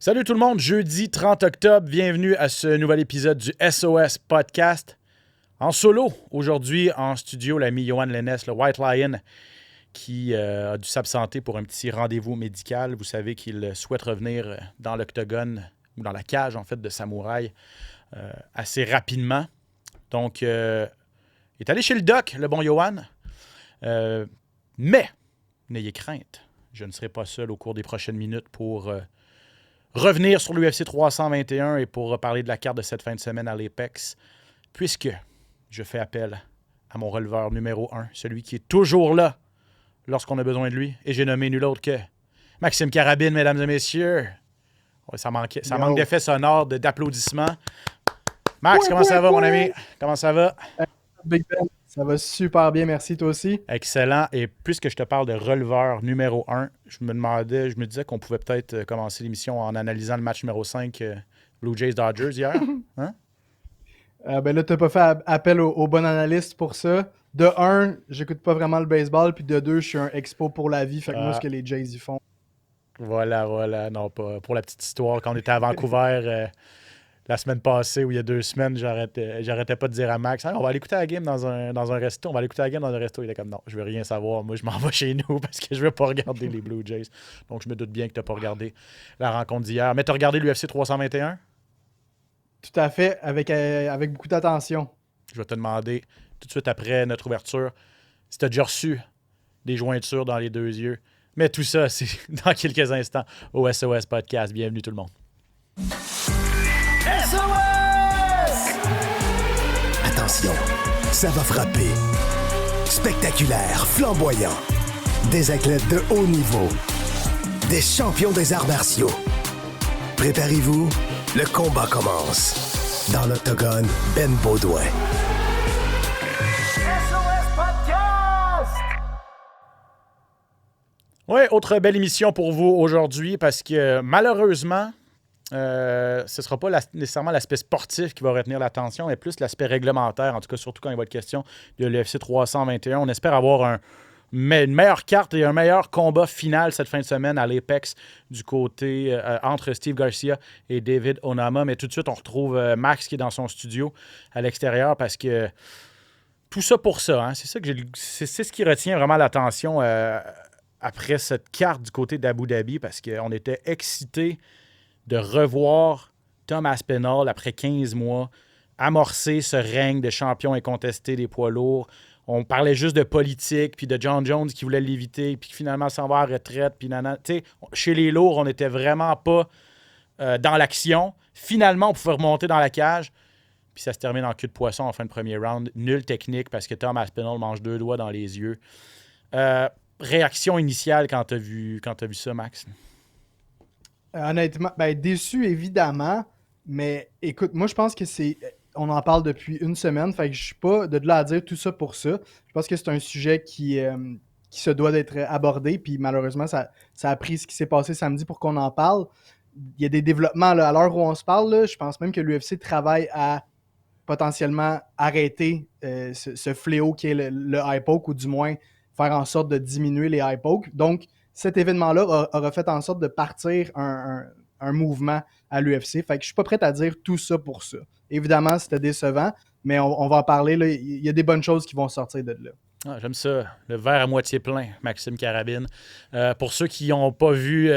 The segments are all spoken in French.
Salut tout le monde, jeudi 30 octobre, bienvenue à ce nouvel épisode du SOS Podcast. En solo, aujourd'hui en studio, l'ami Yohan Lennes, le White Lion, qui a dû s'absenter pour un petit rendez-vous médical. Vous savez qu'il souhaite revenir dans l'octogone, ou dans la cage en fait de Samouraï, assez rapidement. Donc, il est allé chez le doc, le bon Yohan. Mais, n'ayez crainte, je ne serai pas seul au cours des prochaines minutes pour revenir sur l'UFC 321 et pour parler de la carte de cette fin de semaine à l'Apex, puisque je fais appel à mon releveur numéro 1, celui qui est toujours là lorsqu'on a besoin de lui, et j'ai nommé nul autre que Maxime Carabine, mesdames et messieurs. Ouais, ça manque d'effets sonores, d'applaudissements. Max, comment ça va, mon ami? Comment ça va? Big Ben, ça va super bien, merci, toi aussi. Excellent. Et puisque je te parle de releveur numéro 1, je me disais qu'on pouvait peut-être commencer l'émission en analysant le match numéro 5 Blue Jays-Dodgers hier. Hein? Ben là, t'as pas fait appel au bon analyste pour ça. De un, j'écoute pas vraiment le baseball, puis de deux, je suis un expo pour la vie, fait que moi, ce que les Jays y font. Voilà. Non, pas pour la petite histoire. Quand on était à Vancouver la semaine passée, ou il y a 2 semaines, j'arrêtais pas de dire à Max, on va aller écouter la game dans un resto. On va aller écouter la game dans un resto. Il était comme, non, je veux rien savoir. Moi, je m'en vais chez nous parce que je veux pas regarder les Blue Jays. Donc, je me doute bien que t'as pas regardé la rencontre d'hier. Mais t'as regardé l'UFC 321? Tout à fait, avec beaucoup d'attention. Je vais te demander, tout de suite après notre ouverture, si t'as déjà reçu des jointures dans les 2 yeux. Mais tout ça, c'est dans quelques instants au SOS Podcast. Bienvenue tout le monde. SOS! Attention, ça va frapper. Spectaculaire, flamboyant. Des athlètes de haut niveau. Des champions des arts martiaux. Préparez-vous, le combat commence. Dans l'octogone, Ben Baudouin. SOS Podcast! Oui, autre belle émission pour vous aujourd'hui parce que malheureusement, ce ne sera pas nécessairement l'aspect sportif qui va retenir l'attention, mais plus l'aspect réglementaire, en tout cas surtout quand il va être question de l'UFC 321. On espère avoir une meilleure carte et un meilleur combat final cette fin de semaine à l'Apex du côté entre Steve Garcia et David Onama. Mais tout de suite, on retrouve Max qui est dans son studio à l'extérieur parce que tout ça pour ça, hein, c'est ce qui retient vraiment l'attention après cette carte du côté d'Abu Dhabi parce qu'on était excités de revoir Tom Aspinall après 15 mois amorcer ce règne de champion incontesté des poids lourds. On parlait juste de politique, puis de John Jones qui voulait l'éviter, puis qui finalement s'en va à la retraite. Puis chez les lourds, on n'était vraiment pas dans l'action. Finalement, on pouvait remonter dans la cage. Puis ça se termine en cul de poisson en fin de premier round. Nulle technique parce que Tom Aspinall mange 2 doigts dans les yeux. Réaction initiale quand tu as vu ça, Max? Honnêtement, déçu évidemment, mais écoute, moi je pense que on en parle depuis une semaine, fait que je suis pas de là à dire tout ça pour ça. Je pense que c'est un sujet qui se doit d'être abordé, puis malheureusement, ça a pris ce qui s'est passé samedi pour qu'on en parle. Il y a des développements là, à l'heure où on se parle, là, je pense même que l'UFC travaille à potentiellement arrêter ce fléau qui est le high poke, ou du moins faire en sorte de diminuer les high poke. Donc, cet événement-là aura fait en sorte de partir un mouvement à l'UFC. Fait que je suis pas prêt à dire tout ça pour ça. Évidemment, c'était décevant, mais on va en parler. Il y a des bonnes choses qui vont sortir de là. Ah, j'aime ça. Le verre à moitié plein, Maxime Carabine. Pour ceux qui n'ont pas vu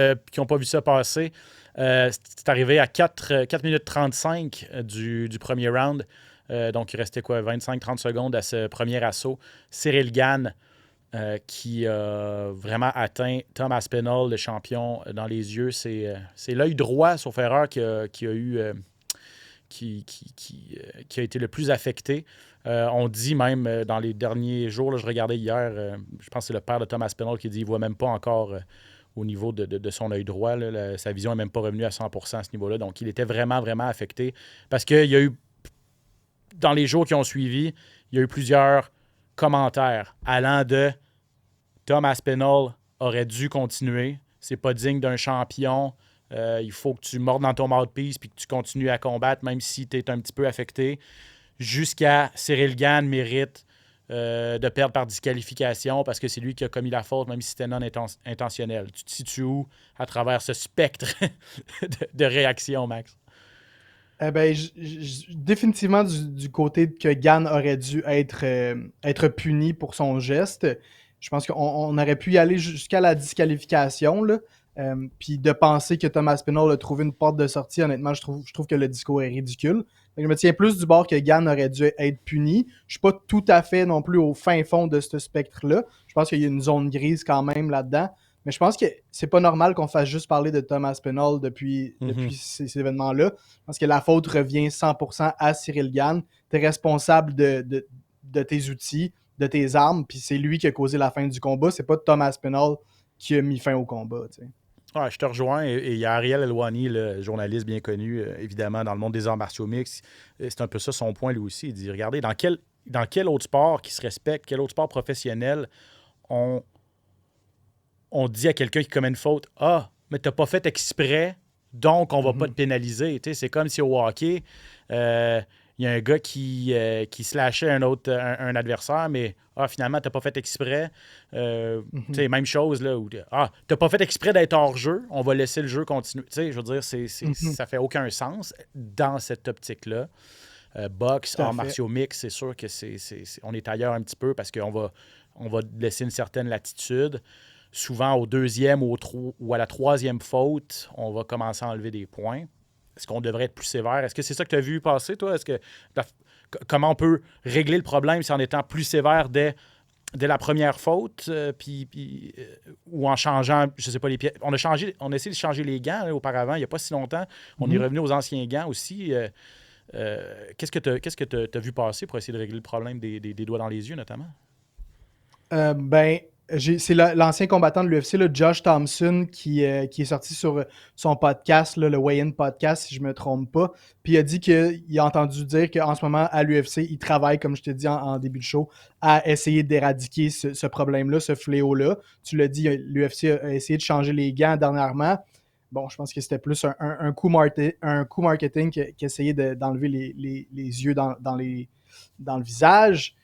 ça passer, c'est arrivé à 4 minutes 35 du premier round. Donc, il restait 25-30 secondes à ce premier assaut. Cyril Gane qui a vraiment atteint Tom Aspinall, le champion, dans les yeux. C'est l'œil droit, sauf erreur, qui a été le plus affecté. On dit même dans les derniers jours, là, je regardais hier, je pense que c'est le père de Tom Aspinall qui dit qu'il ne voit même pas encore au niveau de son œil droit. Là, sa vision n'est même pas revenue à 100% à ce niveau-là. Donc, il était vraiment, vraiment affecté. Parce qu'il y a eu, dans les jours qui ont suivi, il y a eu plusieurs commentaires allant de Tom Aspinall aurait dû continuer. C'est pas digne d'un champion. Il faut que tu mordes dans ton mouthpiece puis que tu continues à combattre, même si tu es un petit peu affecté. Jusqu'à Cyril Gane mérite de perdre par disqualification parce que c'est lui qui a commis la faute, même si c'était non intentionnel. Tu te situes où à travers ce spectre de réaction, Max? Définitivement du côté que Gann aurait dû être puni pour son geste. Je pense qu'on aurait pu y aller jusqu'à la disqualification, là. Puis de penser que Thomas Pinol a trouvé une porte de sortie, honnêtement, je trouve que le discours est ridicule. Donc, je me tiens plus du bord que Gann aurait dû être puni. Je suis pas tout à fait non plus au fin fond de ce spectre-là. Je pense qu'il y a une zone grise quand même là-dedans. Mais je pense que c'est pas normal qu'on fasse juste parler de Thomas Pinol depuis ces événements-là. Je pense que la faute revient 100% à Cyril Gann. Tu es responsable de tes outils, de tes armes, puis c'est lui qui a causé la fin du combat. C'est pas Thomas Pinol qui a mis fin au combat, tu sais. Ouais, je te rejoins. Et il y a Ariel Helwani, le journaliste bien connu, évidemment, dans le monde des arts martiaux mixtes. C'est un peu ça son point, lui aussi. Il dit, regardez, dans quel autre sport qui se respecte, quel autre sport professionnel on dit à quelqu'un qui commet une faute, « Ah, mais t'as pas fait exprès, donc on va pas te pénaliser. » Tu sais, c'est comme si au hockey, il y a un gars qui slashait un adversaire, mais finalement, t'as pas fait exprès. Tu sais, même chose, là, où t'as pas fait exprès d'être hors jeu, on va laisser le jeu continuer. Tu sais, je veux dire, ça fait aucun sens dans cette optique-là. Boxe, arts martiaux mix, c'est sûr que on est ailleurs un petit peu parce qu'on va laisser une certaine latitude. Souvent, au deuxième ou à la troisième faute, on va commencer à enlever des points. Est-ce qu'on devrait être plus sévère? Est-ce que c'est ça que tu as vu passer, toi? Comment on peut régler le problème si en étant plus sévère dès la première faute, ou en changeant, je sais pas, les pièces. On a essayé de changer les gants auparavant, il n'y a pas si longtemps. On est revenu aux anciens gants aussi. Qu'est-ce que tu as vu passer pour essayer de régler le problème des doigts dans les yeux, notamment? C'est l'ancien combattant de l'UFC, là, Josh Thompson, qui est sorti sur son podcast, là, le Weigh-In Podcast, si je ne me trompe pas. Puis il a dit qu'il a entendu dire qu'en ce moment, à l'UFC, il travaille, comme je te dis en début de show, à essayer d'éradiquer ce problème-là, ce fléau-là. Tu l'as dit, l'UFC a essayé de changer les gants dernièrement. Bon, je pense que c'était plus un coup marketing qui essayait d'enlever les yeux dans le visage.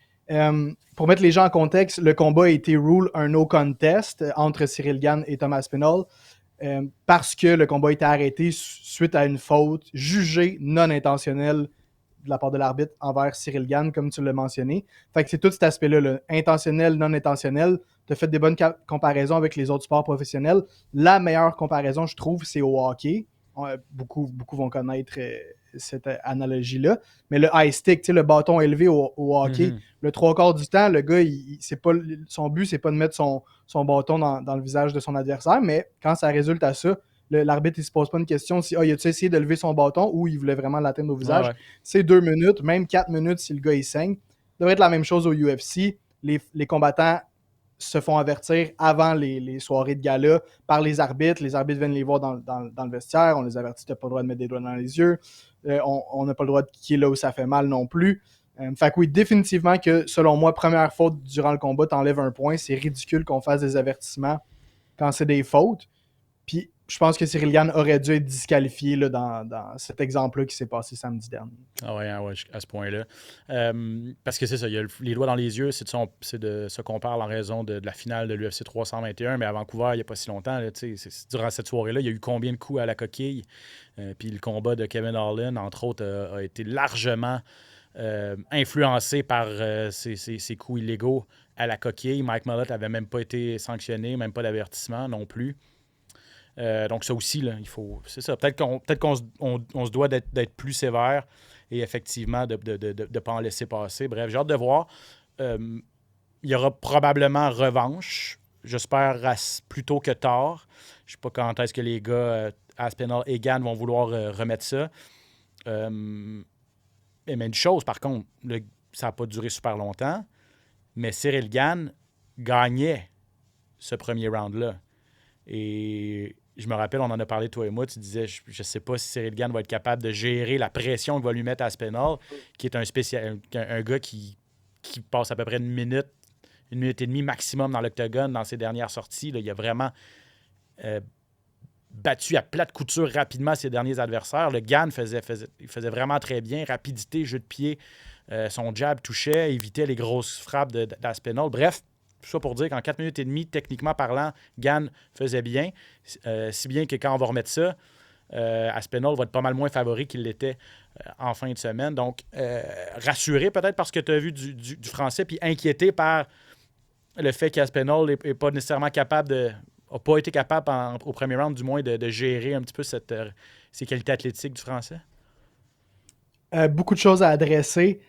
Pour mettre les gens en contexte, le combat a été rule un no contest entre Cyril Gann et Thomas Pinol parce que le combat a été arrêté suite à une faute jugée non intentionnelle de la part de l'arbitre envers Cyril Gann, comme tu l'as mentionné. Fait que c'est tout cet aspect-là, là, intentionnel, non intentionnel. Tu as fait des bonnes comparaisons avec les autres sports professionnels. La meilleure comparaison, je trouve, c'est au hockey. Beaucoup vont connaître cette analogie-là. Mais le high stick, le bâton élevé au hockey, le trois quarts du temps, le gars, son but, c'est pas de mettre son bâton dans le visage de son adversaire, mais quand ça résulte à ça, l'arbitre, il se pose pas une question si il a-tu essayé de lever son bâton ou il voulait vraiment l'atteindre au visage. Ouais. C'est 2 minutes, même 4 minutes si le gars, il saigne. Ça devrait être la même chose au UFC. Les combattants se font avertir avant les soirées de gala par les arbitres. Les arbitres viennent les voir dans le vestiaire. On les avertit, tu n'as pas le droit de mettre des doigts dans les yeux. On n'a pas le droit de kicker là où ça fait mal non plus. Fait que oui, définitivement que, selon moi, première faute durant le combat, t'enlèves un point. C'est ridicule qu'on fasse des avertissements quand c'est des fautes. Puis je pense que Cyril Gann aurait dû être disqualifié là, dans cet exemple-là qui s'est passé samedi dernier. Ah ouais, à ce point-là. Parce que c'est ça, il y a les doigts dans les yeux, c'est de ce qu'on parle en raison de la finale de l'UFC 321, mais à Vancouver, il n'y a pas si longtemps, là, durant cette soirée-là, il y a eu combien de coups à la coquille? Puis le combat de Kevin Holland, entre autres, a été largement influencé par ces coups illégaux à la coquille. Mike Malott n'avait même pas été sanctionné, même pas d'avertissement non plus. Donc ça aussi, là, il faut. C'est ça. Peut-être qu'on se doit d'être plus sévère et effectivement de ne pas en laisser passer. Bref, j'ai hâte de voir. Il y aura probablement revanche. J'espère plus tôt que tard. Je ne sais pas quand est-ce que les gars Aspinall et Gann vont vouloir remettre ça. Mais une chose, par contre, ça n'a pas duré super longtemps, mais Cyril Gann gagnait ce premier round-là. Et je me rappelle, on en a parlé, toi et moi, tu disais, je ne sais pas si Cyril Gann va être capable de gérer la pression qu'il va lui mettre à Aspinall, qui est un gars qui passe à peu près une minute et demie maximum dans l'octogone dans ses dernières sorties. Là, il a vraiment battu à plate couture rapidement ses derniers adversaires. Le Gann faisait vraiment très bien. Rapidité, jeu de pied, Son jab touchait, évitait les grosses frappes d'Aspinall. Bref, tout ça pour dire qu'en 4 minutes et demie, techniquement parlant, Gane faisait bien. Si bien que quand on va remettre ça, Aspinall va être pas mal moins favori qu'il l'était en fin de semaine. Donc, rassuré peut-être parce que tu as vu du français, puis inquiété par le fait qu'Aspinall n'est pas nécessairement capable n'a pas été capable au premier round, du moins, de gérer un petit peu ses qualités athlétiques du français? Beaucoup de choses à adresser.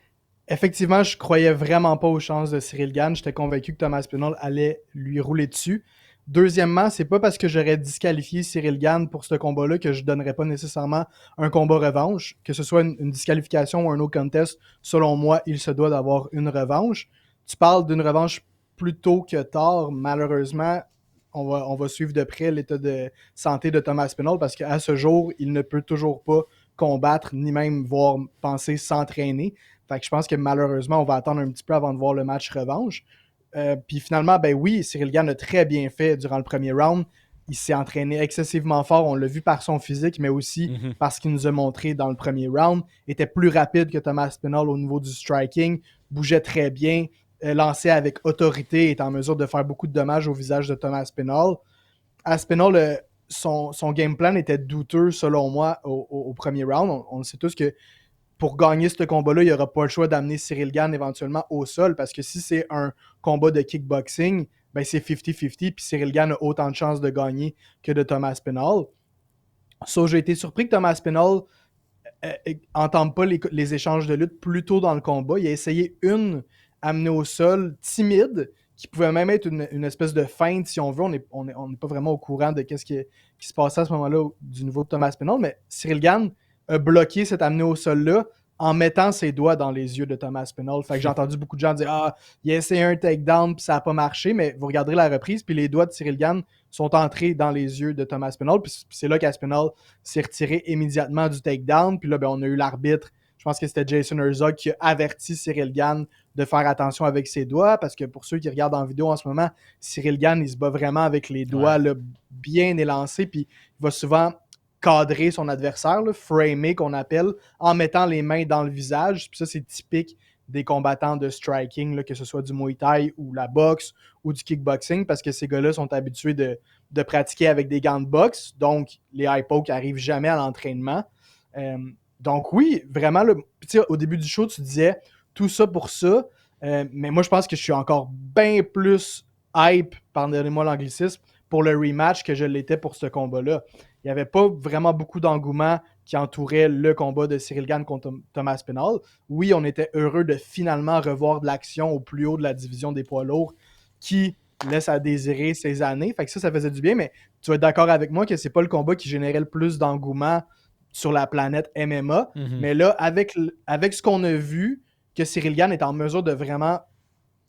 Effectivement, je croyais vraiment pas aux chances de Cyril Gane. J'étais convaincu que Thomas Aspinall allait lui rouler dessus. Deuxièmement, c'est pas parce que j'aurais disqualifié Cyril Gane pour ce combat-là que je donnerais pas nécessairement un combat revanche. Que ce soit une disqualification ou un no contest, selon moi, il se doit d'avoir une revanche. Tu parles d'une revanche plus tôt que tard. Malheureusement, on va suivre de près l'état de santé de Thomas Aspinall parce qu'à ce jour, il ne peut toujours pas combattre ni même voir penser s'entraîner. Fait que je pense que malheureusement, on va attendre un petit peu avant de voir le match revanche. Puis finalement, ben oui, Cyril Gane a très bien fait durant le premier round. Il s'est entraîné excessivement fort. On l'a vu par son physique, mais aussi parce qu'il nous a montré dans le premier round. Il était plus rapide que Thomas Aspinall au niveau du striking, bougeait très bien, lançait avec autorité, est en mesure de faire beaucoup de dommages au visage de Thomas Aspinall. Aspinall, son game plan était douteux, selon moi, au premier round. On sait tous que pour gagner ce combat-là, il n'y aura pas le choix d'amener Cyril Gane éventuellement au sol, parce que si c'est un combat de kickboxing, ben c'est 50-50, puis Cyril Gane a autant de chances de gagner que de Thomas Aspinall. So, j'ai été surpris que Thomas Aspinall n'entende pas les échanges de lutte plus tôt dans le combat. Il a essayé une amenée au sol timide, qui pouvait même être une espèce de feinte, si on veut. On n'est pas vraiment au courant de ce qui se passait à ce moment-là du niveau de Thomas Aspinall, mais Cyril Gane a bloqué cette amenée au sol-là en mettant ses doigts dans les yeux de Thomas Aspinall. Fait que j'ai entendu beaucoup de gens dire « Ah, il a essayé un takedown puis ça n'a pas marché », mais vous regarderez la reprise, puis les doigts de Cyril Gane sont entrés dans les yeux de Thomas Aspinall, puis c'est là qu'Aspinall s'est retiré immédiatement du takedown, puis là, ben, on a eu l'arbitre, je pense que c'était Jason Herzog, qui a averti Cyril Gane de faire attention avec ses doigts, parce que pour ceux qui regardent en vidéo en ce moment, Cyril Gane, il se bat vraiment avec les doigts là, bien élancés, puis il va souvent cadrer son adversaire, là, framer qu'on appelle, en mettant les mains dans le visage. Puis ça, c'est typique des combattants de striking, là, que ce soit du Muay Thai ou la boxe ou du kickboxing, parce que ces gars-là sont habitués de pratiquer avec des gants de boxe, donc les high pokes n'arrivent jamais à l'entraînement. Donc oui, vraiment, là, au début du show, tu disais tout ça pour ça, mais moi, je pense que je suis encore bien plus hype, pardonnez-moi l'anglicisme, pour le rematch que je l'étais pour ce combat-là. Il n'y avait pas vraiment beaucoup d'engouement qui entourait le combat de Cyril Gane contre Thomas Aspinall. Oui, on était heureux de finalement revoir de l'action au plus haut de la division des poids lourds qui laisse à désirer ces années. Fait que ça faisait du bien, mais tu vas être d'accord avec moi que c'est pas le combat qui générait le plus d'engouement sur la planète MMA. Mais là, avec ce qu'on a vu, que Cyril Gane est en mesure de vraiment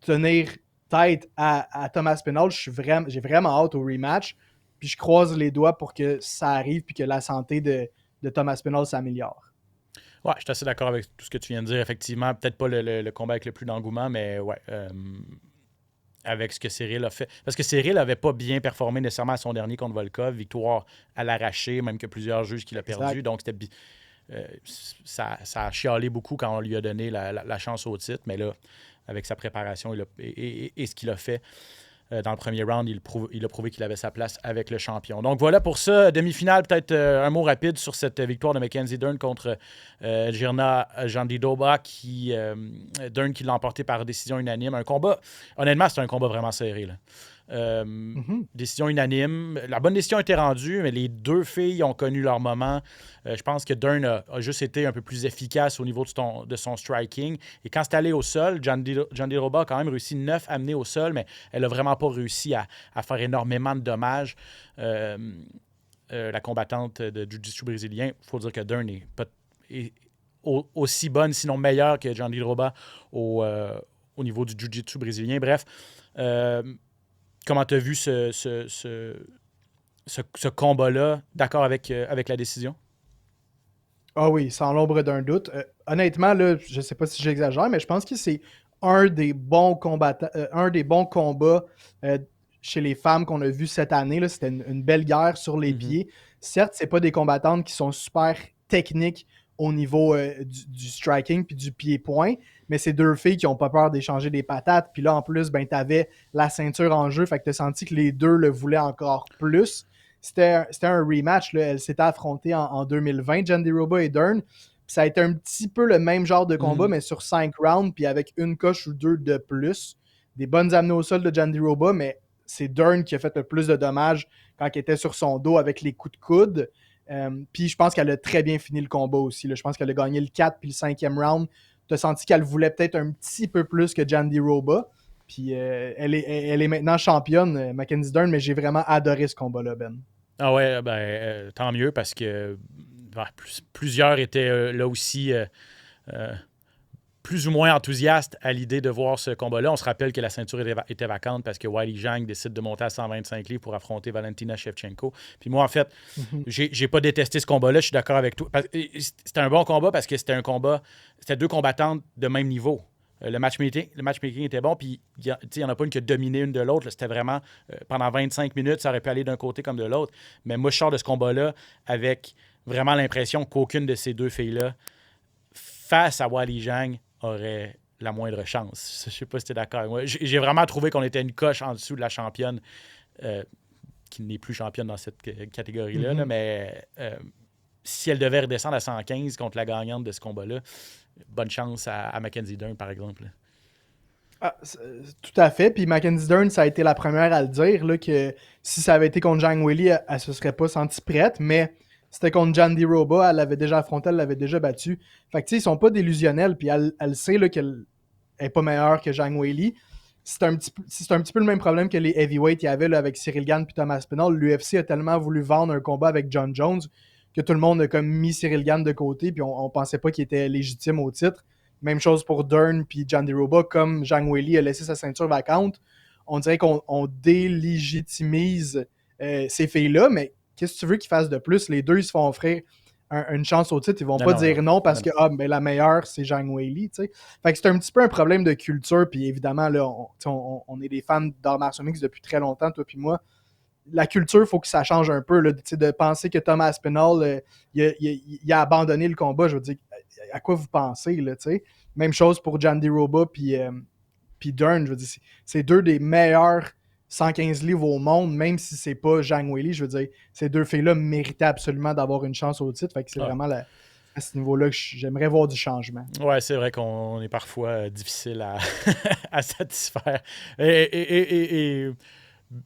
tenir tête à Thomas Aspinall, j'ai vraiment hâte au rematch. Puis je croise les doigts pour que ça arrive puis que la santé de Thomas Aspinall s'améliore. Ouais, je suis assez d'accord avec tout ce que tu viens de dire. Effectivement, peut-être pas le combat avec le plus d'engouement, mais ouais, avec ce que Cyril a fait. Parce que Cyril n'avait pas bien performé nécessairement à son dernier contre Volkov, victoire à l'arraché, même que plusieurs juges qu'il a perdu. Donc, ça a chialé beaucoup quand on lui a donné la chance au titre, mais là, avec sa préparation et ce qu'il a fait dans le premier round, il a prouvé qu'il avait sa place avec le champion. Donc voilà pour ça. Demi-finale, peut-être un mot rapide sur cette victoire de Mackenzie Dern contre Jirna Jandiroba, Dern qui l'a emporté par décision unanime. Un combat, honnêtement, c'est un combat vraiment serré, là. Décision unanime. La bonne décision a été rendue, mais les deux filles ont connu leur moment. Je pense que Dern a juste été un peu plus efficace au niveau de son striking. Et quand c'est allé au sol, Jandiroba a quand même réussi 9 amenés au sol, mais elle n'a vraiment pas réussi à faire énormément de dommages. La combattante de Jiu-Jitsu brésilien, il faut dire que Dern est aussi bonne, sinon meilleure que Jandiroba au niveau du Jiu-Jitsu brésilien. Bref, comment tu as vu ce combat-là? D'accord avec la décision? Ah oui, sans l'ombre d'un doute. Honnêtement, là, je ne sais pas si j'exagère, mais je pense que c'est un des bons combats chez les femmes qu'on a vu cette année. Là. C'était une belle guerre sur les pieds. Certes, ce pas des combattantes qui sont super techniques au niveau du striking puis du pied-point. Mais c'est deux filles qui n'ont pas peur d'échanger des patates. Puis là, en plus, ben, tu avais la ceinture en jeu. Fait que tu as senti que les deux le voulaient encore plus. C'était un rematch. Là. Elles s'étaient affrontées en 2020, Jandiroba et Dern. Puis ça a été un petit peu le même genre de combat, mais sur 5 rounds, puis avec une coche ou deux de plus. Des bonnes amenées au sol de Jandiroba, mais c'est Dern qui a fait le plus de dommages quand elle était sur son dos avec les coups de coude. Puis je pense qu'elle a très bien fini le combat aussi. Là. Je pense qu'elle a gagné le 4 puis le 5e round. Tu as senti qu'elle voulait peut-être un petit peu plus que Jandiroba. Puis elle est maintenant championne, Mackenzie Dern, mais j'ai vraiment adoré ce combat-là, Ben. Ah ouais, tant mieux parce que plusieurs étaient là aussi plus ou moins enthousiastes à l'idée de voir ce combat-là. On se rappelle que la ceinture était vacante parce que Weili Zhang décide de monter à 125 livres pour affronter Valentina Shevchenko. Puis moi, en fait, j'ai pas détesté ce combat-là. Je suis d'accord avec toi. C'était un bon combat parce que c'était deux combattantes de même niveau. Le matchmaking était bon, puis il n'y en a pas une qui a dominé une de l'autre. Là. C'était vraiment, pendant 25 minutes, ça aurait pu aller d'un côté comme de l'autre. Mais moi, je sors de ce combat-là avec vraiment l'impression qu'aucune de ces deux filles-là, face à Weili Zhang, aurait la moindre chance. Je ne sais pas si tu es d'accord avec moi. J'ai vraiment trouvé qu'on était une coche en dessous de la championne, qui n'est plus championne dans cette catégorie-là, là, mais si elle devait redescendre à 115 contre la gagnante de ce combat-là, bonne chance à Mackenzie Dern, par exemple. Ah, tout à fait. Puis Mackenzie Dern, ça a été la première à le dire, là, que si ça avait été contre Zhang Weili, elle ne se serait pas sentie prête, mais c'était contre Jandiroba, elle l'avait déjà affronté, elle l'avait déjà battu. Fait que tu sais, ils sont pas délusionnels, puis elle sait là, qu'elle est pas meilleure que Zhang Weili. C'est un petit peu le même problème que les heavyweights il y avait là, avec Cyril Gane puis Thomas Spinall. L'UFC a tellement voulu vendre un combat avec John Jones que tout le monde a comme mis Cyril Gane de côté, puis on pensait pas qu'il était légitime au titre. Même chose pour Dern puis Jandiroba, comme Zhang Weili a laissé sa ceinture vacante. On dirait qu'on délégitimise ces filles-là, mais qu'est-ce que tu veux qu'ils fassent de plus? Les deux, ils se font offrir une chance au titre. Ils vont pas dire non parce que la meilleure, c'est Zhang Weili. Fait que c'est un petit peu un problème de culture. Puis évidemment, là, on est des fans d'arts martiaux mixtes depuis très longtemps, toi puis moi. La culture, il faut que ça change un peu. Là, de penser que Thomas Spinall, il a abandonné le combat. Je veux dire, à quoi vous pensez? Là, même chose pour Jandiroba puis Dern. Je veux dire, c'est deux des meilleurs 115 livres au monde, même si c'est pas Zhang Weili. Je veux dire, ces deux filles-là méritaient absolument d'avoir une chance au titre. Fait que c'est vraiment à ce niveau-là que j'aimerais voir du changement. Ouais, c'est vrai qu'on est parfois difficile à satisfaire. Et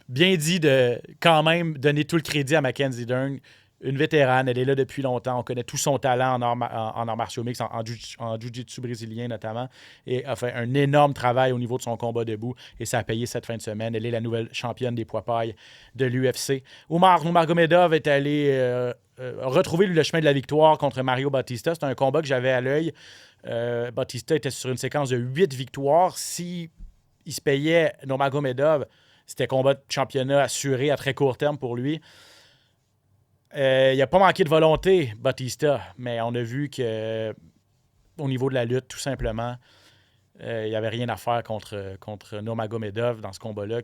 bien dit de quand même donner tout le crédit à Mackenzie Dern. Une vétérane, elle est là depuis longtemps. On connaît tout son talent en arts martiaux mixtes, en jiu-jitsu brésilien notamment. Et a fait un énorme travail au niveau de son combat debout. Et ça a payé cette fin de semaine. Elle est la nouvelle championne des poids-pailles de l'UFC. Umar Nurmagomedov est allé retrouver le chemin de la victoire contre Mario Bautista. C'est un combat que j'avais à l'œil. Bautista était sur une séquence de 8 victoires. S'il se payait Nurmagomedov, c'était combat de championnat assuré à très court terme pour lui. Il n'a pas manqué de volonté, Bautista, mais on a vu que au niveau de la lutte, tout simplement, il n'y avait rien à faire contre Nurmagomedov dans ce combat-là.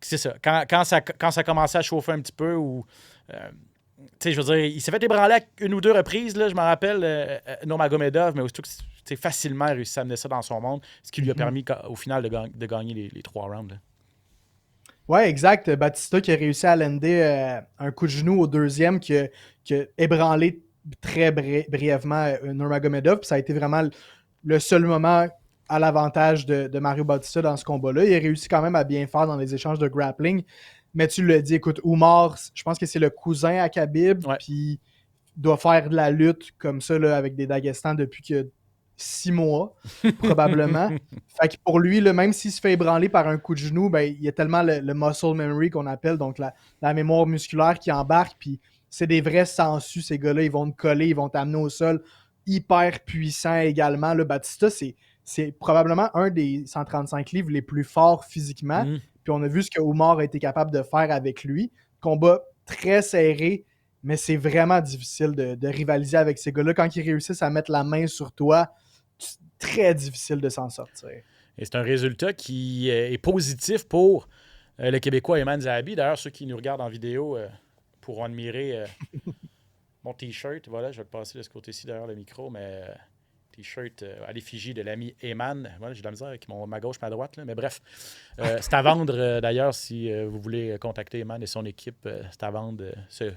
C'est ça. Quand ça commençait à chauffer un petit peu, ou je veux dire, il s'est fait ébranler à une ou deux reprises, là, je me rappelle, Nurmagomedov, mais aussitôt que facilement réussi à amener ça dans son monde, ce qui lui a permis au final de gagner les 3 rounds. Là. Ouais, exact. Bautista qui a réussi à lander un coup de genou au deuxième qui a ébranlé très brièvement Nurmagomedov. Puis ça a été vraiment le seul moment à l'avantage de Mario Bautista dans ce combat-là. Il a réussi quand même à bien faire dans les échanges de grappling. Mais tu l'as dit, écoute, Umar, je pense que c'est le cousin à Khabib. Ouais. Puis il doit faire de la lutte comme ça là, avec des Dagestans depuis que 6 mois, probablement. Fait que pour lui, là, même s'il se fait ébranler par un coup de genou, ben, il y a tellement le muscle memory qu'on appelle, donc la mémoire musculaire qui embarque, puis c'est des vrais sangsues, ces gars-là, ils vont te coller, ils vont t'amener au sol, hyper puissant également. Là, Bautista, c'est probablement un des 135 livres les plus forts physiquement, puis on a vu ce que Umar a été capable de faire avec lui. Combat très serré, mais c'est vraiment difficile de rivaliser avec ces gars-là. Quand ils réussissent à mettre la main sur toi, très difficile de s'en sortir. Et c'est un résultat qui est positif pour le Québécois Eman Zahabi. D'ailleurs, ceux qui nous regardent en vidéo pourront admirer Mon T-shirt, voilà, je vais le passer de ce côté-ci derrière le micro, mais T-shirt à l'effigie de l'ami Eman. Voilà, j'ai de la misère avec ma gauche, ma droite, là, mais bref. C'est à vendre, d'ailleurs, si vous voulez contacter Eman et son équipe, c'est à vendre ce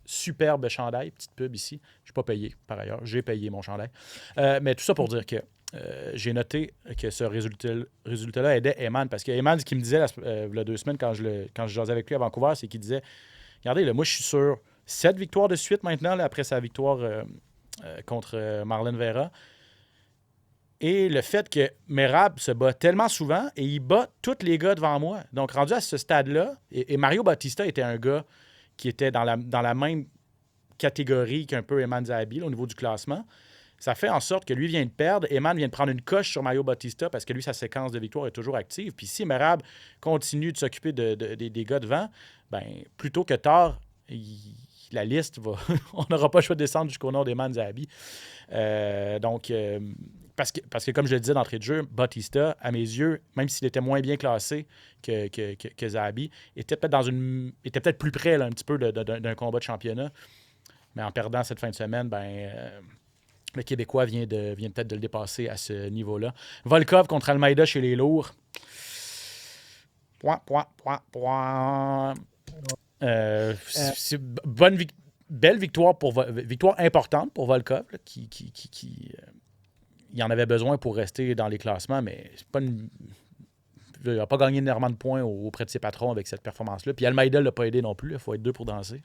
superbe chandail. Petite pub ici. Je ne suis pas payé, par ailleurs. J'ai payé mon chandail. Mais tout ça pour dire que j'ai noté que ce résultat-là aidait Eman, parce que Eman, ce qu'il me disait il y a 2 semaines quand je jasais avec lui à Vancouver, c'est qu'il disait, regardez, là, moi, je suis sur 7 victoires de suite maintenant, là, après sa victoire contre Marlon Vera. Et le fait que Merab se bat tellement souvent et il bat tous les gars devant moi. Donc, rendu à ce stade-là, et Mario Bautista était un gars qui était dans la même catégorie qu'un peu Eman Zahabi là, au niveau du classement. Ça fait en sorte que lui vient de perdre. Eman vient de prendre une coche sur Mario Bautista parce que lui, sa séquence de victoire est toujours active. Puis si Merab continue de s'occuper des gars devant, ben plus tôt que tard, la liste va. On n'aura pas le choix de descendre jusqu'au nom d'Eman Zahabi. Parce que, comme je le disais d'entrée de jeu, Bautista, à mes yeux, même s'il était moins bien classé que Zahabi, était peut-être plus près là, un petit peu d'un combat de championnat. Mais en perdant cette fin de semaine, le Québécois vient peut-être de le dépasser à ce niveau-là. Volkov contre Almeida chez les lourds. C'est belle victoire victoire importante pour Volkov, là, qui il en avait besoin pour rester dans les classements, mais c'est pas il n'a pas gagné énormément de points auprès de ses patrons avec cette performance-là. Puis Almeida ne l'a pas aidé non plus. Il faut être 2 pour danser.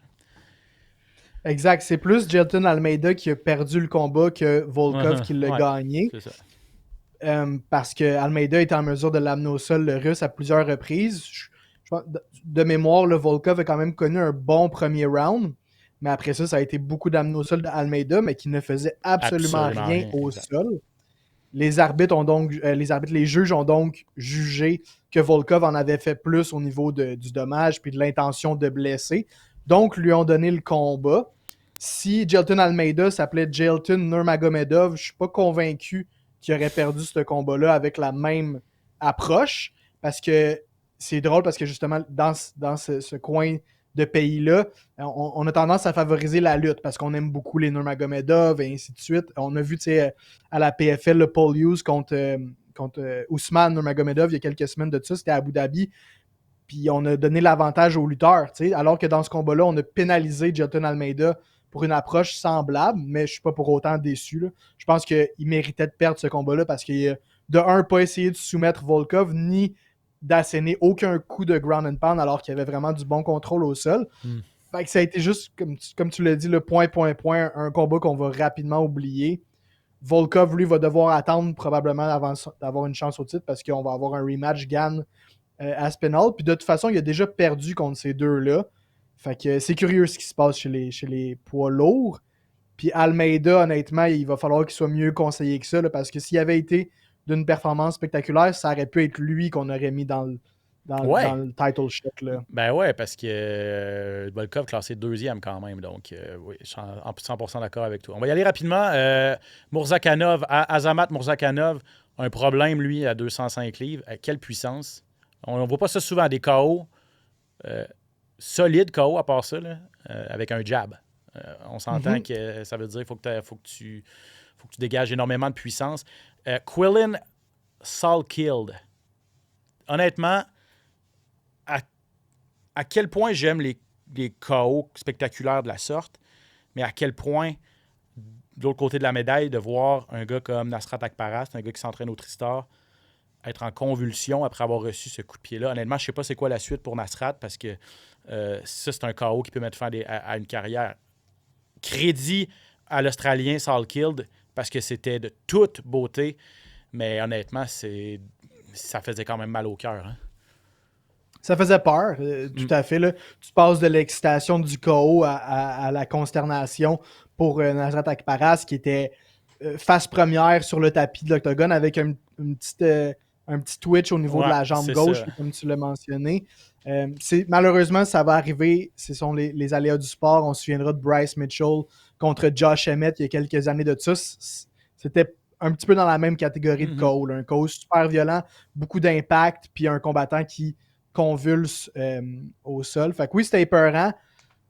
Exact. C'est plus Jailton Almeida qui a perdu le combat que Volkov qui l'a gagné. C'est ça. Parce que Almeida était en mesure de l'amener au sol, le Russe, à plusieurs reprises. Je pense, de mémoire, le Volkov a quand même connu un bon premier round. Mais après ça a été beaucoup d'amener au sol d'Almeida, mais qui ne faisait absolument rien au sol. Les juges ont donc jugé que Volkov en avait fait plus au niveau du dommage puis de l'intention de blesser. Donc, lui ont donné le combat. Si Jailton Almeida s'appelait Jailton Nurmagomedov, je ne suis pas convaincu qu'il aurait perdu ce combat-là avec la même approche. Parce que c'est drôle parce que justement, dans ce coin de pays-là, on a tendance à favoriser la lutte parce qu'on aime beaucoup les Nurmagomedov et ainsi de suite. On a vu à la PFL le Paul Hughes contre Ousmane Nurmagomedov il y a quelques semaines de ça, c'était à Abu Dhabi. Puis on a donné l'avantage aux lutteurs, alors que dans ce combat-là, on a pénalisé Jailton Almeida pour une approche semblable, mais je ne suis pas pour autant déçu. Là. Je pense qu'il méritait de perdre ce combat-là parce qu'il a, de un, pas essayé de soumettre Volkov, ni d'asséner aucun coup de ground and pound alors qu'il y avait vraiment du bon contrôle au sol. Fait que ça a été juste, comme tu l'as dit, le point, un combat qu'on va rapidement oublier. Volkov, lui, va devoir attendre probablement avant d'avoir une chance au titre parce qu'on va avoir un rematch Gane Aspinall. Puis de toute façon, il a déjà perdu contre ces deux-là. Fait que c'est curieux ce qui se passe chez les poids lourds. Puis Almeida, honnêtement, il va falloir qu'il soit mieux conseillé que ça là, parce que s'il avait été d'une performance spectaculaire, ça aurait pu être lui qu'on aurait mis dans le title shot. Là. Ben ouais, parce que Volkov classé 2e quand même. Donc, oui, je suis en 100% d'accord avec toi. On va y aller rapidement. Murzakanov, Azamat Murzakanov, un problème, lui, à 205 livres. Quelle puissance. On ne voit pas ça souvent, des KO. Solide KO à part ça, là, avec un jab. On s'entend que ça veut dire qu'il faut que tu dégages énormément de puissance. Quillen Salkilde. Honnêtement, à quel point j'aime les KO spectaculaires de la sorte, mais à quel point, de l'autre côté de la médaille, de voir un gars comme Nasrat Akparas, un gars qui s'entraîne au Tristar, être en convulsion après avoir reçu ce coup de pied-là. Honnêtement, je ne sais pas c'est quoi la suite pour Nasrat parce que ça, c'est un KO qui peut mettre fin à une carrière. Crédit à l'Australien Salkilde parce que c'était de toute beauté, mais honnêtement, ça faisait quand même mal au cœur. Hein? Ça faisait peur, tout à fait. Là. Tu passes de l'excitation du KO à la consternation pour Nasrat Akparas qui était face première sur le tapis de l'octogone avec un petit twitch au niveau de la jambe gauche, comme tu l'as mentionné. Malheureusement, ça va arriver. Ce sont les aléas du sport. On se souviendra de Bryce Mitchell contre Josh Emmett il y a quelques années de ça. C'était un petit peu dans la même catégorie de KO. Un KO super violent, beaucoup d'impact, puis un combattant qui convulse au sol. Fait que oui, c'était épeurant,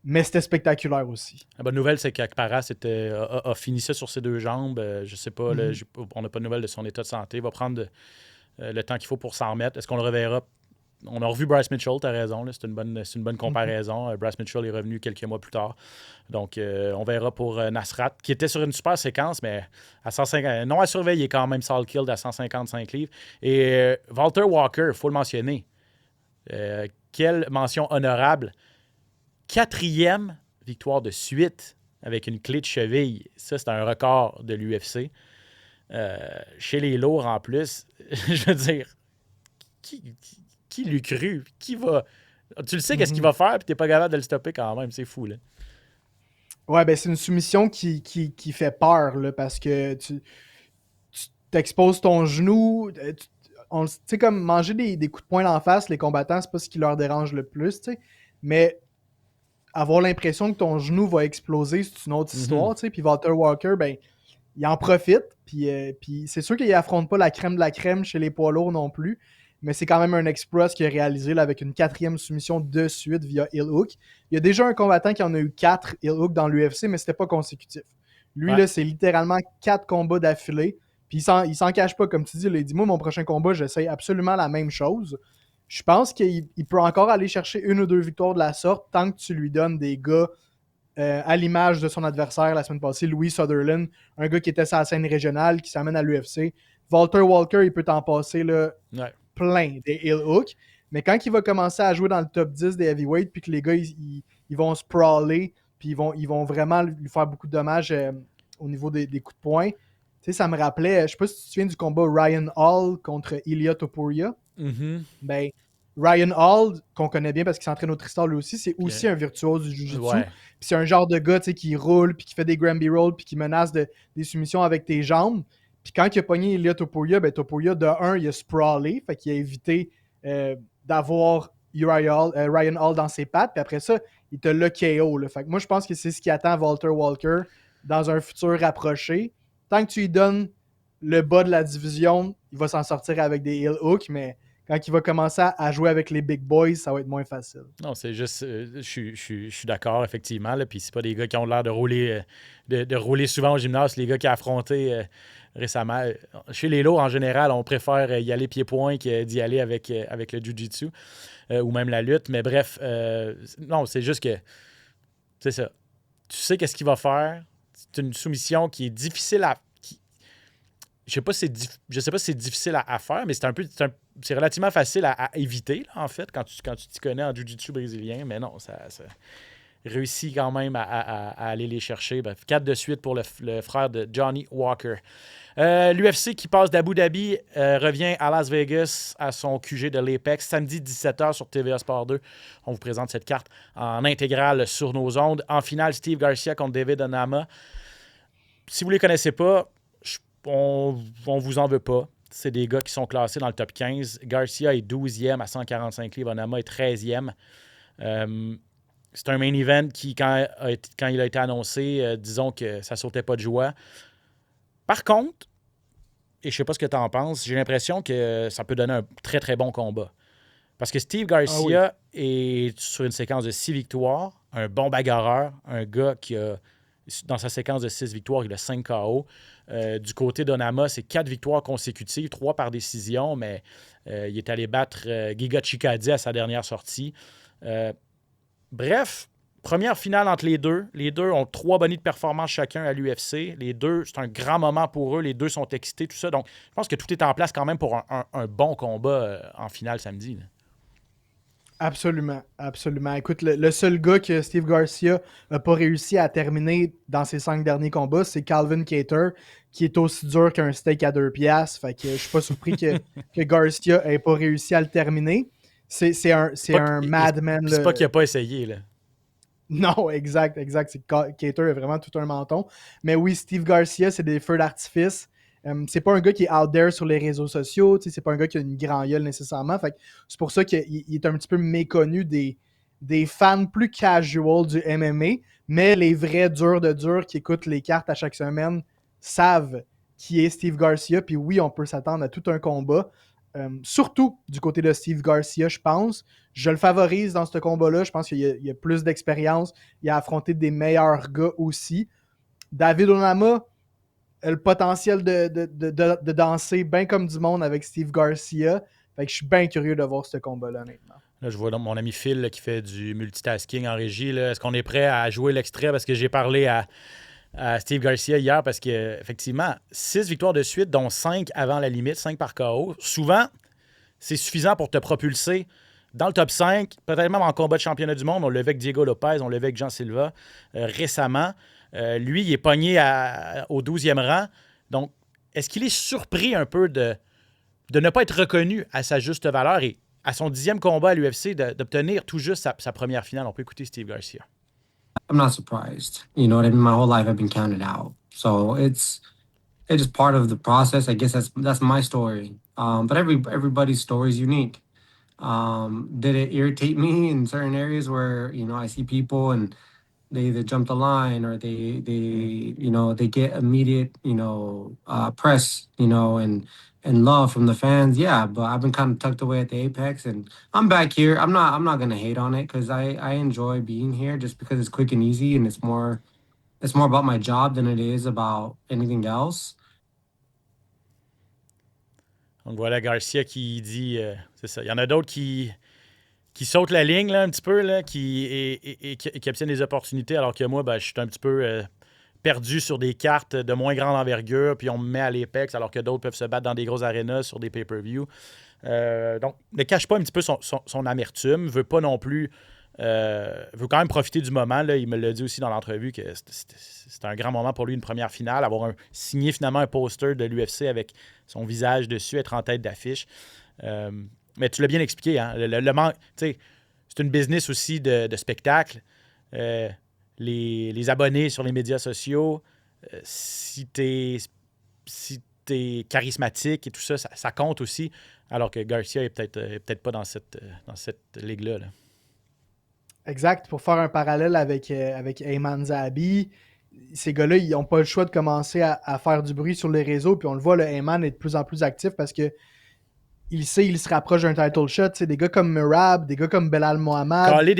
mais c'était spectaculaire aussi. La bonne nouvelle, c'est qu'Akparas a fini ça sur ses deux jambes. Je sais pas, là, on n'a pas de nouvelles de son état de santé. Il va prendre le temps qu'il faut pour s'en remettre. Est-ce qu'on le reverra? On a revu Bryce Mitchell, tu as raison. Là, c'est une bonne comparaison. Bryce Mitchell est revenu quelques mois plus tard. Donc, on verra pour Nasrat, qui était sur une super séquence, mais à 150, non à surveiller quand même, Saul Killed à 155 livres. Et Walter Walker, il faut le mentionner. Quelle mention honorable. 4e victoire de suite avec une clé de cheville. Ça, c'est un record de l'UFC. Chez les lourds, en plus, je veux dire, qui l'eût cru? Qui va... Tu le sais qu'est-ce qu'il va faire, puis t'es pas capable de le stopper quand même. C'est fou, là. Ouais, ben c'est une soumission qui fait peur, là, parce que tu t'exposes ton genou. Tu sais, comme manger des coups de poing en face, les combattants, c'est pas ce qui leur dérange le plus, tu sais. Mais avoir l'impression que ton genou va exploser, c'est une autre histoire, tu sais. Puis Walter Walker, ben, il en profite. Puis c'est sûr qu'il affronte pas la crème de la crème chez les poids lourds non plus. Mais c'est quand même un exploit qu'il a réalisé là, avec une 4e soumission de suite via heel hook. Il y a déjà un combattant qui en a eu 4 heel hook dans l'UFC, mais c'était pas consécutif. Lui, là, c'est littéralement 4 combats d'affilée. Puis il s'en cache pas, comme tu dis. Là, il dit, moi, mon prochain combat, j'essaye absolument la même chose. Je pense qu'il peut encore aller chercher 1 ou 2 victoires de la sorte tant que tu lui donnes des gars à l'image de son adversaire la semaine passée, Louis Sutherland, un gars qui était sur la scène régionale, qui s'amène à l'UFC. Walter Walker, il peut t'en passer là, plein des heel hooks. Mais quand il va commencer à jouer dans le top 10 des heavyweights, puis que les gars, ils vont sprawler, puis ils vont vraiment lui faire beaucoup de dommages au niveau des coups de poing. Tu sais, ça me rappelait, je sais pas si tu te souviens du combat Ryan Hall contre Ilia Topuria. Ben, Ryan Hall, qu'on connaît bien parce qu'il s'entraîne au Tristar lui aussi, c'est aussi un virtuose du Jiu-Jitsu. Puis c'est un genre de gars qui roule, puis qui fait des Granby Rolls, puis qui menace des soumissions avec tes jambes. Puis quand il a pogné Ilia Topuria, ben Topuria, de un, il a sprawlé, fait qu'il a évité d'avoir Ryan Hall dans ses pattes, puis après ça, il te l'a KO. Là. Fait que moi, je pense que c'est ce qui attend Walter Walker dans un futur rapproché. Tant que tu lui donnes le bas de la division, il va s'en sortir avec des heel hooks, mais quand il va commencer à jouer avec les big boys, ça va être moins facile. Non, c'est juste... je suis d'accord, effectivement. Là, puis c'est pas des gars qui ont l'air de rouler, de rouler souvent au gymnase. Les gars qui ont affronté récemment. Chez les lots, en général, on préfère y aller pied-point que d'y aller avec le jiu-jitsu ou même la lutte. Mais bref, non, c'est juste que... C'est ça. Tu sais qu'est-ce qu'il va faire. C'est une soumission qui est difficile à... Je sais pas si c'est difficile à faire, mais c'est relativement facile à éviter, là, en fait, quand tu t'y connais en jiu-jitsu brésilien. Mais non, ça réussit quand même à aller les chercher. Bref, 4 de suite pour le frère de Johnny Walker. L'UFC qui passe d'Abu Dhabi revient à Las Vegas à son QG de l'Apex. Samedi 17h sur TVA Sport 2. On vous présente cette carte en intégrale sur nos ondes. En finale, Steve Garcia contre David Onama. Si vous ne les connaissez pas, on vous en veut pas. C'est des gars qui sont classés dans le top 15. Garcia est 12e à 145 livres. Onama est 13e. C'est un main event qui, quand il a été annoncé, disons que ça sautait pas de joie. Par contre, et je sais pas ce que tu en penses, j'ai l'impression que ça peut donner un très, très bon combat. Parce que Steve Garcia est sur une séquence de 6 victoires, un bon bagarreur, un gars qui a, dans sa séquence de 6 victoires, il a 5 KO. Du côté d'Onama, c'est 4 victoires consécutives, 3 par décision, mais il est allé battre Giga Chikadze à sa dernière sortie. Bref, première finale entre les deux. Les deux ont 3 bonnies de performance chacun à l'UFC. Les deux, c'est un grand moment pour eux. Les deux sont excités, tout ça. Donc, je pense que tout est en place quand même pour un bon combat en finale samedi. Là. Absolument, absolument. Écoute, le seul gars que Steve Garcia n'a pas réussi à terminer dans ses 5 derniers combats, c'est Calvin Kattar, qui est aussi dur qu'un steak à 2 piastres. Fait que je suis pas surpris que Garcia n'ait pas réussi à le terminer. C'est un madman. C'est pas qu'il n'a pas essayé, là. Non, exact. C'est Kattar est vraiment tout un menton. Mais oui, Steve Garcia, c'est des feux d'artifice. C'est pas un gars qui est out there sur les réseaux sociaux, c'est pas un gars qui a une grand gueule nécessairement. Fait que c'est pour ça qu'il est un petit peu méconnu des fans plus casual du MMA, mais les vrais durs de durs qui écoutent les cartes à chaque semaine savent qui est Steve Garcia. Puis oui, on peut s'attendre à tout un combat. surtout du côté de Steve Garcia, je pense. Je le favorise dans ce combat-là. Je pense qu'il y a plus d'expérience. Il a affronté des meilleurs gars aussi. David Onama a le potentiel de danser bien comme du monde avec Steve Garcia. Fait que je suis bien curieux de voir ce combat-là, honnêtement. Là, je vois mon ami Phil là, qui fait du multitasking en régie. Là. Est-ce qu'on est prêt à jouer l'extrait? Parce que j'ai parlé à Steve Garcia hier parce qu'effectivement, 6 victoires de suite, dont 5 avant la limite, 5 par KO. Souvent, c'est suffisant pour te propulser dans le top 5, peut-être même en combat de championnat du monde. On l'a vu avec Diego Lopez, on l'a vu avec Jean Silva récemment. Lui, il est pogné au 12e rang. Donc, est-ce qu'il est surpris un peu de ne pas être reconnu à sa juste valeur et à son 10e combat à l'UFC, d'obtenir tout juste sa première finale? On peut écouter Steve Garcia. I'm not surprised. You know what I mean? My whole life I've been counted out. So it's just part of the process. I guess that's my story. But everybody's story is unique. Did it irritate me in certain areas where, you know, I see people and they either jump the line or they get immediate, press, and love from the fans. Yeah, but I've been kind of tucked away at the apex, and I'm back here. I'm not gonna hate on it because I enjoy being here just because it's quick and easy, and it's more about my job than it is about anything else. Donc voilà Garcia qui dit, c'est ça. Il y en a d'autres qui sautent la ligne là, un petit peu, là, qui obtiennent des opportunités, alors que moi, je suis un petit peu perdu sur des cartes de moins grande envergure, puis on me met à l'Apex, alors que d'autres peuvent se battre dans des grosses arénas sur des pay-per-view. Donc, ne cache pas un petit peu son amertume, veut pas non plus... veut quand même profiter du moment. Là. Il me l'a dit aussi dans l'entrevue que c'était un grand moment pour lui, une première finale, avoir signé finalement un poster de l'UFC avec son visage dessus, être en tête d'affiche. Mais tu l'as bien expliqué, hein? Le manque, c'est une business aussi de spectacle. Les abonnés sur les médias sociaux, si t'es charismatique et tout ça, ça compte aussi, alors que Garcia est peut-être pas dans cette ligue-là. Là. Exact. Pour faire un parallèle avec Ayman Zahabi, ces gars-là, ils n'ont pas le choix de commencer à faire du bruit sur les réseaux. Puis on le voit, le Ayman est de plus en plus actif parce que il se rapproche d'un title shot. Des gars comme Merab, des gars comme Belal Mohamed. Caler